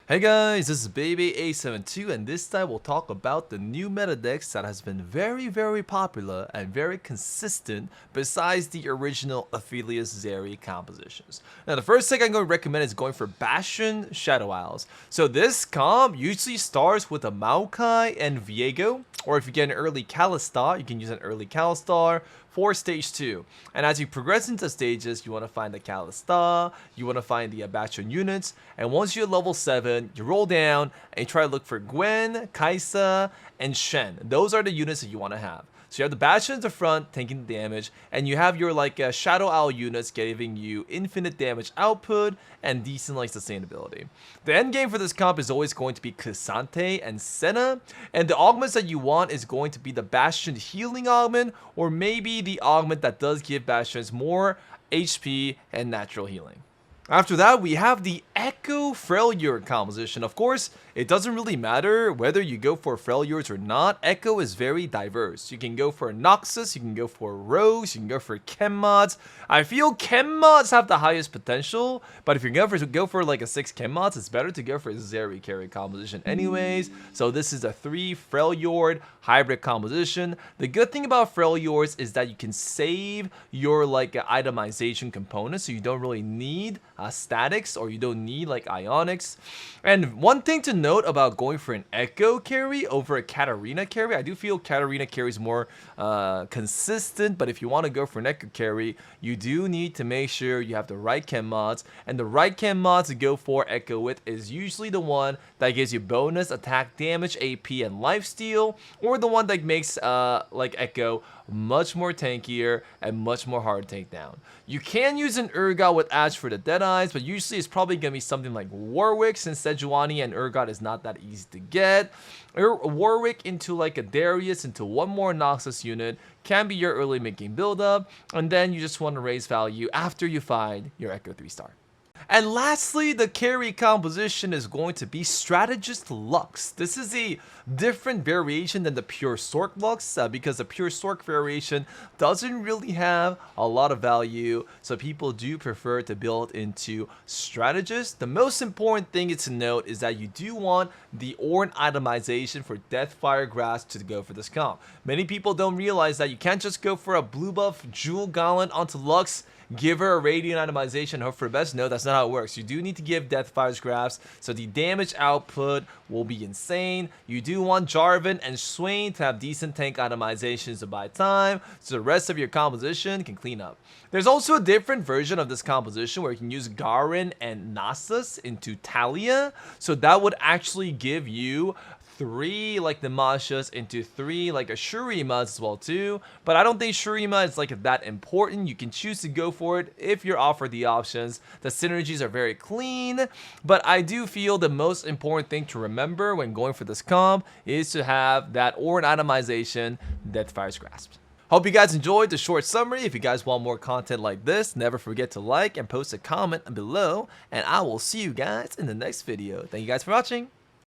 Hey guys, this is Bebe A72 and this time we'll talk about the new meta decks that has been very popular and very consistent besides the original Aphelios Zeri compositions. Now the first thing I'm going to recommend is going for Bastion Shadow Isles. So this comp usually starts with a Maokai and Viego, or if you get an early Kalistar, you can use an early Kalistar for stage 2. And as you progress into stages, you want to find the Kalistar, you want to find the Bastion units, and once you're level 7, you roll down and you try to look for Gwen, Kaisa, and Shen. Those are the units that you want to have. So you have the Bastion at the front, taking the damage, and you have your Shadow Owl units giving you infinite damage output and decent sustainability. The end game for this comp is always going to be Cassante and Senna, and the augments that you want is going to be the Bastion healing augment, or maybe the augment that does give Bastions more HP and natural healing. After that, we have the Ekko Freljords composition. Of course, it doesn't really matter whether you go for Freljords or not. Ekko is very diverse. You can go for Noxus, you can go for Rogues, you can go for Chem mods. I feel Chem mods have the highest potential, but if you're going to go for a 6 Chem mods, it's better to go for a Zeri carry composition anyways. So this is a 3 Freljord hybrid composition. The good thing about Freljords is that you can save your itemization components, so you don't really need statics, or you don't need ionics. And one thing to note about going for an Ekko carry over a Katarina carry, I do feel Katarina carry is more consistent, but if you want to go for an Ekko carry, you do need to make sure you have the right chem mods, and the right chem mods to go for Ekko with is usually the one that gives you bonus attack damage, AP, and lifesteal, or the one that makes Ekko much more tankier and much more hard to take down. You can use an Urgot with Ash for the Deadeyes, but usually it's probably going to be something like Warwick, since Sejuani and Urgot is not that easy to get. Warwick into a Darius into one more Noxus unit can be your early mid-game build-up, and then you just want to raise value after you find your Ekko 3-star. And lastly, the carry composition is going to be Strategist Lux. This is a different variation than the pure Sork Lux, because the pure Sork variation doesn't really have a lot of value, so people do prefer to build into Strategist. The most important thing to note is that you do want the Ornn itemization for Deathfire Grasp to go for this comp. Many people don't realize that you can't just go for a blue buff Jewel Gauntlet onto Lux, give her a Radiant itemization, hope for the best. No, that's not how it works. You do need to give Deathfire's Grasp, so the damage output will be insane. You do want Jarvan and Swain to have decent tank itemizations to buy time, so the rest of your composition can clean up. There's also a different version of this composition where you can use Garen and Nasus into Talia, so that would actually give you 3 the Mashas into 3 a Shurima as well too, but I don't think Shurima is that important. You can choose to go for it if you're offered the options. The synergies are very clean, but I do feel the most important thing to remember when going for this comp is to have that Ornn itemization, Deathfire's Grasp. Hope you guys enjoyed the short summary. If you guys want more content like this, never forget to like and post a comment below, and I will see you guys in the next video. Thank you guys for watching.